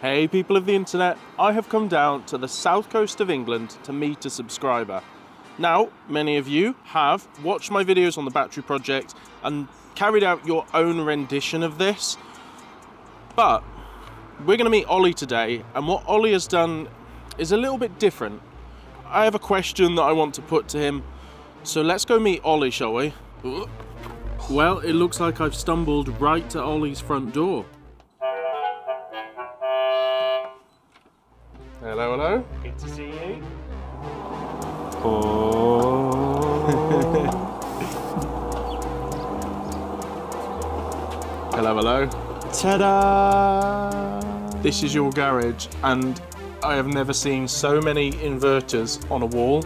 Hey people of the internet, I have come down to the south coast of England to meet a subscriber. Now, many of you have watched my videos on the battery project and carried out your own rendition of this, but we're going to meet Ollie today, and what Ollie has done is a little bit different. I have a question that I want to put to him, so let's go meet Ollie, shall we? Well, it looks like I've stumbled right to Ollie's front door. Hello, hello. Good to see you. Hello, hello. Ta-da! This is your garage, and I have never seen so many inverters on a wall.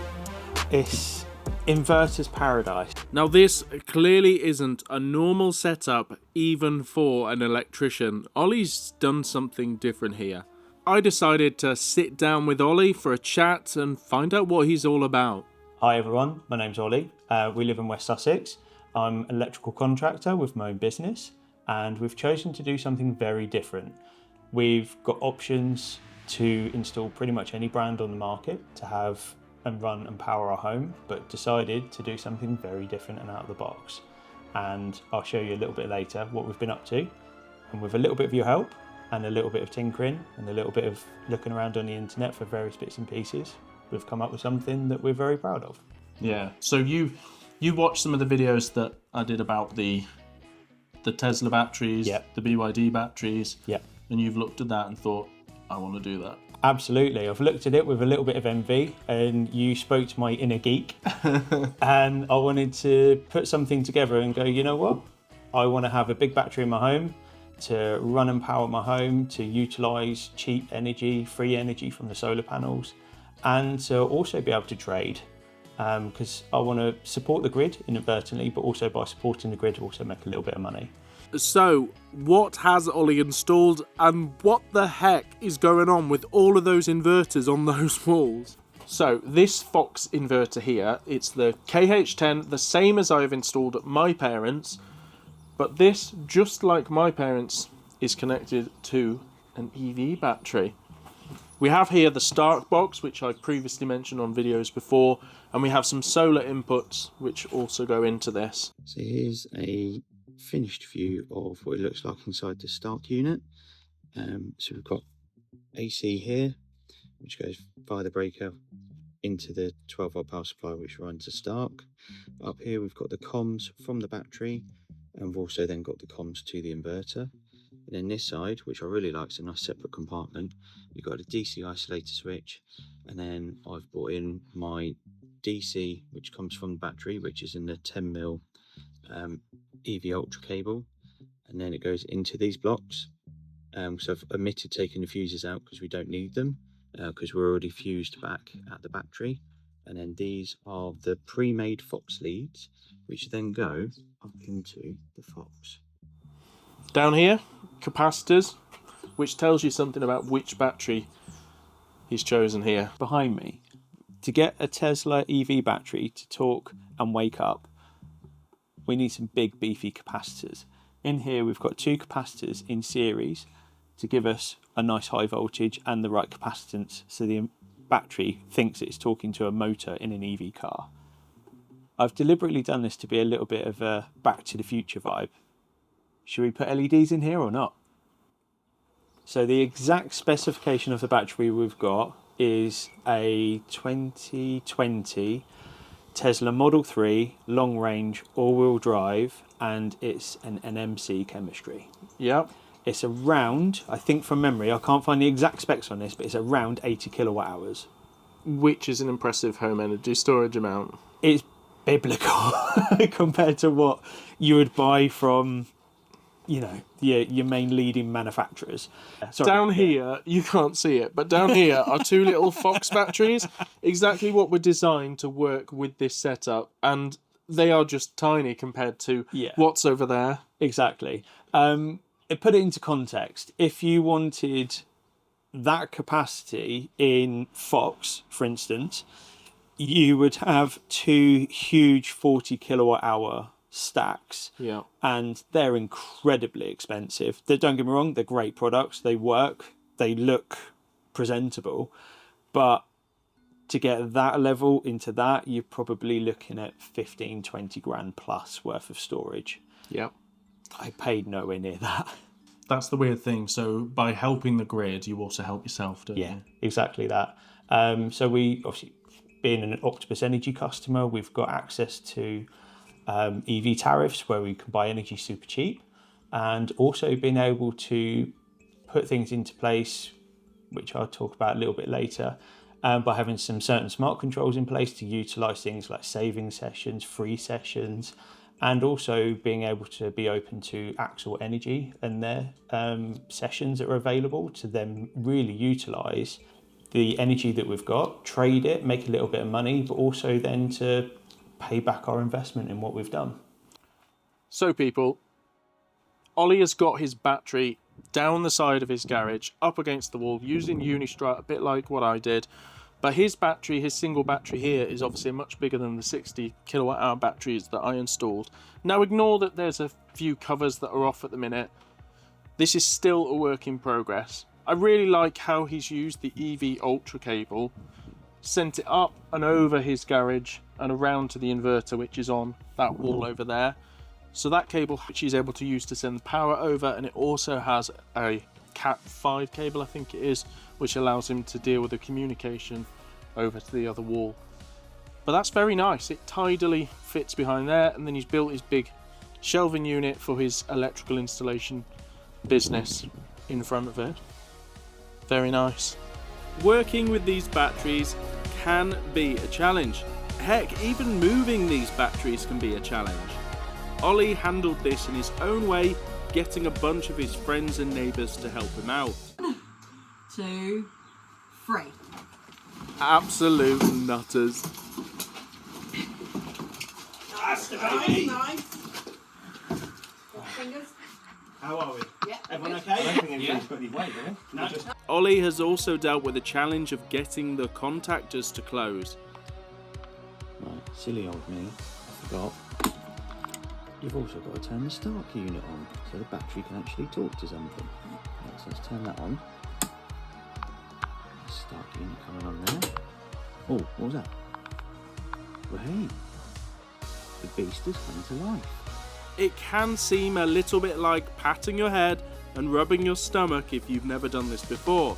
It's Inverters paradise. Now, this clearly isn't a normal setup, even for an electrician. Ollie's done something different here. I decided to sit down with Ollie for a chat and find out what he's all about. Hi everyone, my name's Ollie. We live in West Sussex. I'm an electrical contractor with my own business, and we've chosen to do something very different. We've got options to install pretty much any brand on the market to have and run and power our home, but decided to do something very different and out of the box. And I'll show you a little bit later what we've been up to. And with a little bit of your help, and a little bit of tinkering and a little bit of looking around on the internet for various bits and pieces, we've come up with something that we're very proud of. Yeah. So you watched some of the videos that I did about the Tesla batteries, Yep. the BYD batteries, Yep. and you've looked at that and thought, I want to do that. Absolutely. I've looked at it with a little bit of envy, and you spoke to my inner geek, and I wanted to put something together and go, you know what? I want to have a big battery in my home to run and power my home, to utilise cheap energy, free energy from the solar panels, and to also be able to trade, because I want to support the grid inadvertently, but also by supporting the grid also make a little bit of money. So, what has Ollie installed, and what the heck is going on with all of those inverters on those walls? So, this Fox inverter here, it's the KH10, the same as I've installed at my parents', but this, just like my parents', is connected to an EV battery. We have here the start box, which I've previously mentioned on videos before, and we have some solar inputs, which also go into this. So here's a finished view of what it looks like inside the start unit. So we've got AC here, which goes via the breaker into the 12-volt power supply, which runs the start. Up here we've got the comms from the battery, and we've also then got the comms to the inverter. And then this side, which I really like, is a nice separate compartment. We've got a DC isolator switch, and then I've brought in my DC, which comes from the battery, which is in the 10mm EV Ultra cable, and then it goes into these blocks. So I've omitted taking the fuses out because we don't need them, because we're already fused back at the battery. And then these are the pre-made Fox leads, which then go up into the Fox. Down here, capacitors, which tells you something about which battery he's chosen here. Behind me, to get a Tesla EV battery to talk and wake up, we need some big beefy capacitors. In here we've got two capacitors in series to give us a nice high voltage and the right capacitance so the battery thinks it's talking to a motor in an EV car. I've deliberately done this to be a little bit of a Back to the Future vibe. Should we put LEDs in here or not? So the exact specification of the battery we've got is a 2020 Tesla Model 3 long range all-wheel drive, and it's an NMC chemistry. Yep. It's around, I think from memory, I can't find the exact specs on this, but it's around 80 kilowatt hours. Which is an impressive home energy storage amount. It's biblical compared to what you would buy from, you know, your main leading manufacturers. Sorry. Down here, you can't see it, but down here are two little Fox batteries, exactly what were designed to work with this setup, and they are just tiny compared to what's over there. Exactly. Put it into context. If you wanted that capacity in Fox, for instance, you would have two huge 40 kilowatt hour stacks. Yeah. And they're incredibly expensive. Don't get me wrong, they're great products. They work. they look presentable, but to get that level into that, you're probably looking at 15-20 grand plus worth of storage. Yep. I paid nowhere near that. That's the weird thing. So by helping the grid, you also help yourself, don't you? Exactly that. So we, obviously, being an Optimus Energy customer, we've got access to EV tariffs where we can buy energy super cheap, and also being able to put things into place, which I'll talk about a little bit later, by having some certain smart controls in place to utilise things like saving sessions, free sessions, and also being able to be open to Axel Energy and their sessions that are available to then really utilise the energy that we've got, trade it, make a little bit of money, but also then to pay back our investment in what we've done. So people, Ollie has got his battery down the side of his garage, up against the wall, using Unistrut, a bit like what I did. But his battery, his single battery here, is obviously much bigger than the 60 kilowatt hour batteries that I installed. Now ignore that there's a few covers that are off at the minute. This is still a work in progress. I really like how he's used the EV Ultra cable, sent it up and over his garage and around to the inverter, which is on that wall over there. So that cable which he's able to use to send the power over, and it also has a Cat 5 cable, I think it is, which allows him to deal with the communication over to the other wall. But that's very nice. It tidily fits behind there, and then he's built his big shelving unit for his electrical installation business in front of it. Very nice. Working with these batteries can be a challenge. Heck, even moving these batteries can be a challenge. Ollie handled this in his own way, getting a bunch of his friends and neighbours to help him out. 2, 3. Absolute nutters. Nice. Fingers. How are we? Yeah. Everyone good. okay? I don't think anybody's got any weight, have they? No. Ollie has also dealt with the challenge of getting the contactors to close. Right, silly old me, I forgot. You've also got to turn the start unit on so the battery can actually talk to something. Right, so let's turn that on. Start unit coming on there. Oh, what was that? Well, hey, the beast has come to life. It can seem a little bit like patting your head and rubbing your stomach if you've never done this before.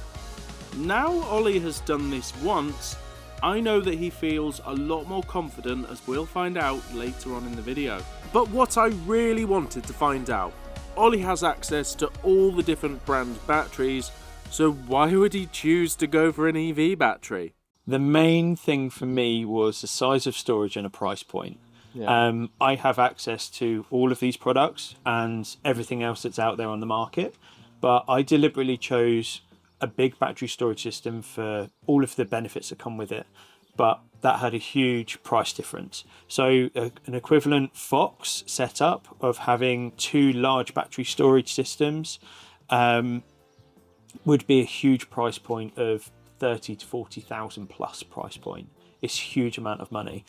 Now Ollie has done this once, I know that he feels a lot more confident, as we'll find out later on in the video. But what I really wanted to find out, Ollie has access to all the different brand batteries, so why would he choose to go for an EV battery? The main thing for me was the size of storage and a price point. Yeah. I have access to all of these products and everything else that's out there on the market, but I deliberately chose a big battery storage system for all of the benefits that come with it, but that had a huge price difference. So an equivalent Fox setup of having 2 large battery storage systems would be a huge price point of 30 to 40,000 plus price point. It's a huge amount of money,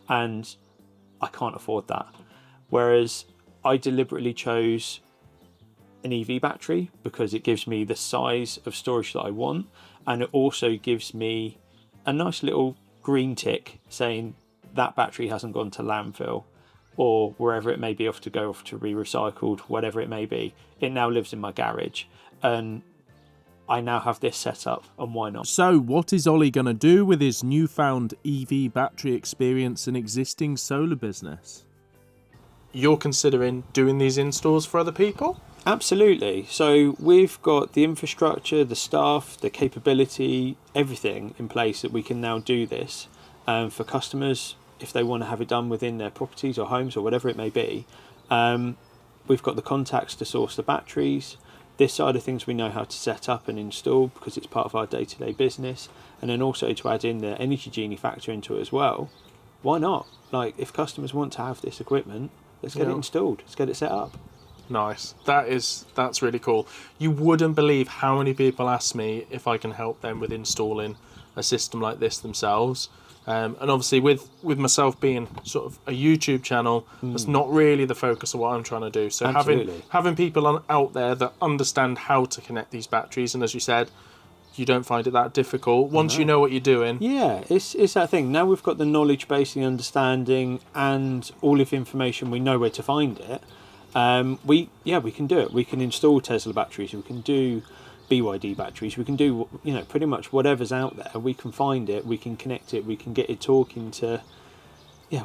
and I can't afford that. Whereas I deliberately chose an EV battery because it gives me the size of storage that I want, and it also gives me a nice little green tick saying that battery hasn't gone to landfill or wherever it may be off to be recycled, whatever it may be. It now lives in my garage, and I now have this set up, and why not? So what is Ollie going to do with his newfound EV battery experience and existing solar business? You're considering doing these installs for other people? Absolutely. So we've got the infrastructure, the staff, the capability, everything in place that we can now do this for customers if they want to have it done within their properties or homes or whatever it may be. We've got the contacts to source the batteries. This side of things we know how to set up and install because it's part of our day-to-day business, and then also to add in the Energie Genie factor into it as well. Why not? Like, if customers want to have this equipment, let's get it installed, let's get it set up. Nice. That's really cool. You wouldn't believe how many people ask me if I can help them with installing a system like this themselves. And obviously with myself being sort of a YouTube channel, that's not really the focus of what I'm trying to do. So having people out there that understand how to connect these batteries, and as you said, you don't find it that difficult once you know what you're doing. Yeah, it's that thing. Now we've got the knowledge base, the understanding, and all of the information, we know where to find it. We can do it. We can install Tesla batteries. We can do BYD batteries. We can do pretty much whatever's out there. We can find it. We can connect it. We can get it talking to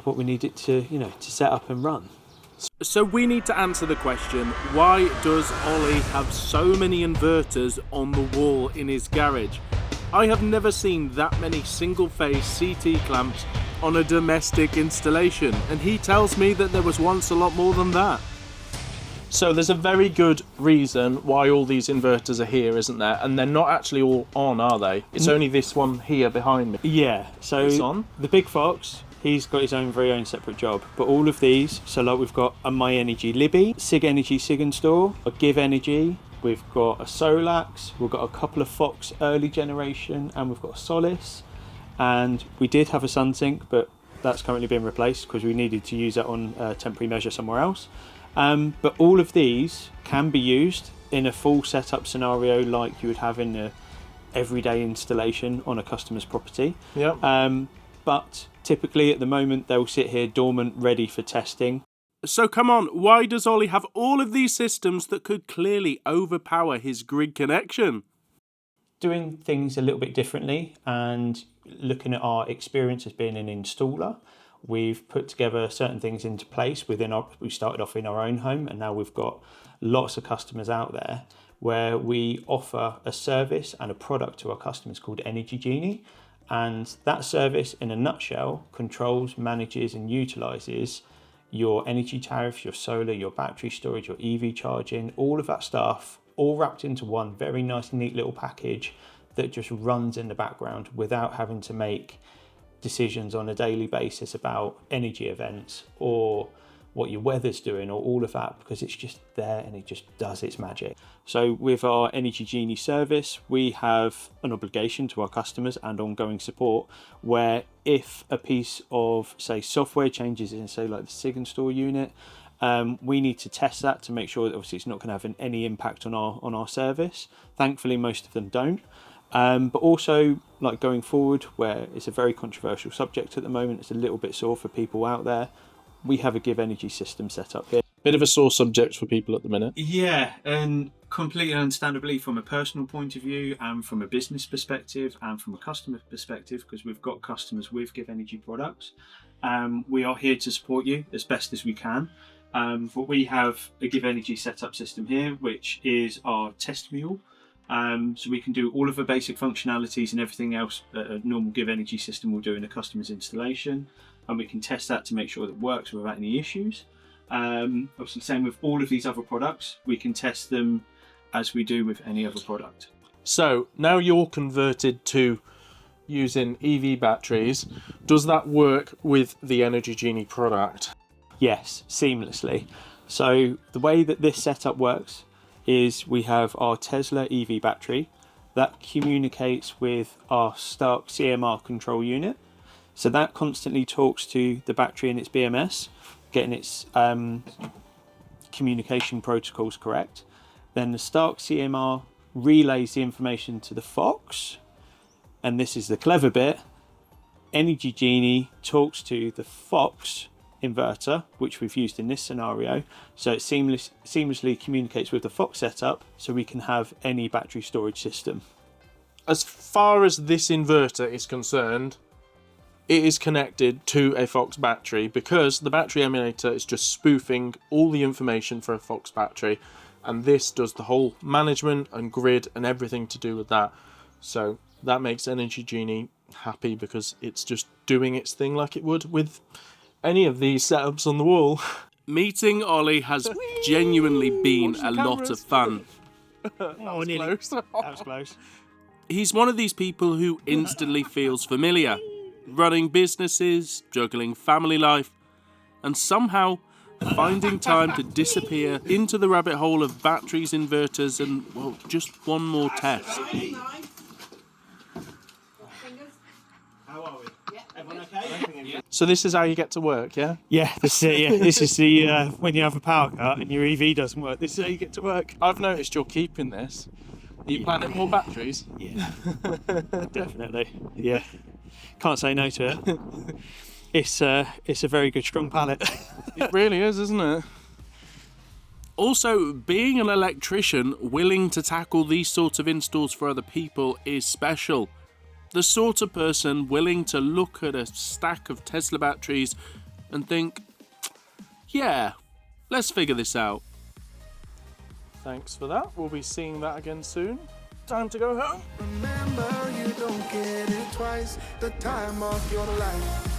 what we need it to to set up and run. So we need to answer the question, why does Ollie have so many inverters on the wall in his garage? I have never seen that many single-phase CT clamps on a domestic installation, and he tells me that there was once a lot more than that. So there's a very good reason why all these inverters are here, isn't there? And they're not actually all on, are they? It's only this one here behind me. Yeah, so It's on. The big fox, he's got his very own separate job. But all of these, so like we've got a My Energy Libby, Sig Energy Sig and Store, a Give Energy, we've got a Solax, we've got a couple of Fox early generation, and we've got a Solace. And we did have a SunSync, but that's currently been replaced because we needed to use that on a temporary measure somewhere else. But all of these can be used in a full setup scenario like you would have in a everyday installation on a customer's property. Yep. But typically at the moment they'll sit here dormant, ready for testing. So come on, why does Ollie have all of these systems that could clearly overpower his grid connection? Doing things a little bit differently and looking at our experience as being an installer, we've put together certain things into place we started off in our own home, and now we've got lots of customers out there where we offer a service and a product to our customers called Energie Genie. And that service, in a nutshell, controls, manages and utilises your energy tariffs, your solar, your battery storage, your EV charging, all of that stuff, all wrapped into one very nice, neat little package that just runs in the background without having to make decisions on a daily basis about energy events or what your weather's doing or all of that, because it's just there and it just does its magic. So with our Energie Genie service, we have an obligation to our customers and ongoing support where if a piece of, say, software changes in, say, like the Sig and Store unit, we need to test that to make sure that obviously it's not going to have any impact on our service. Thankfully, most of them don't. But also, like going forward, where it's a very controversial subject at the moment, it's a little bit sore for people out there, we have a Give Energy system set up here. Bit of a sore subject for people at the minute. Yeah, and completely understandably from a personal point of view and from a business perspective and from a customer perspective, because we've got customers with Give Energy products. We are here to support you as best as we can. But we have a Give Energy setup system here, which is our test mule. So we can do all of the basic functionalities and everything else that a normal Give Energy system will do in a customer's installation, and we can test that to make sure that it works without any issues. Obviously, same with all of these other products, we can test them as we do with any other product. So now you're converted to using EV batteries. Does that work with the Energie Genie product? Yes, seamlessly. So the way that this setup works is we have our Tesla EV battery that communicates with our Stark CMR control unit. So that constantly talks to the battery and its BMS, getting its communication protocols correct. Then the Stark CMR relays the information to the Fox, and this is the clever bit. Energie Genie talks to the Fox inverter, which we've used in this scenario, so it seamlessly communicates with the Fox setup, so we can have any battery storage system. As far as this inverter is concerned, it is connected to a Fox battery because the battery emulator is just spoofing all the information for a Fox battery, and this does the whole management and grid and everything to do with that. So that makes Energie Genie happy because it's just doing its thing like it would with any of these setups on the wall. Meeting Ollie has genuinely been a lot of fun. Nearly. Close. That was close. He's one of these people who instantly feels familiar, running businesses, juggling family life, and somehow finding time to disappear into the rabbit hole of batteries, inverters, and, well, just one more test. How are we? Yeah. So this is how you get to work, yeah? Yeah, this is it. Yeah, this is the when you have a power cut and your EV doesn't work. This is how you get to work. I've noticed you're keeping this. Are you planning more batteries? Yeah, definitely. Yeah, can't say no to it. It's a very good strong pallet. It really is, isn't it? Also, being an electrician willing to tackle these sorts of installs for other people is special. The sort of person willing to look at a stack of Tesla batteries and think, yeah, let's figure this out. Thanks for that. We'll be seeing that again soon. Time to go home. Remember, you don't get it twice, the time of your life.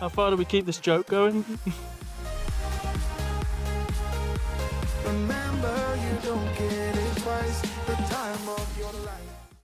How far do we keep this joke going? Remember, you don't get it twice, the time of your life.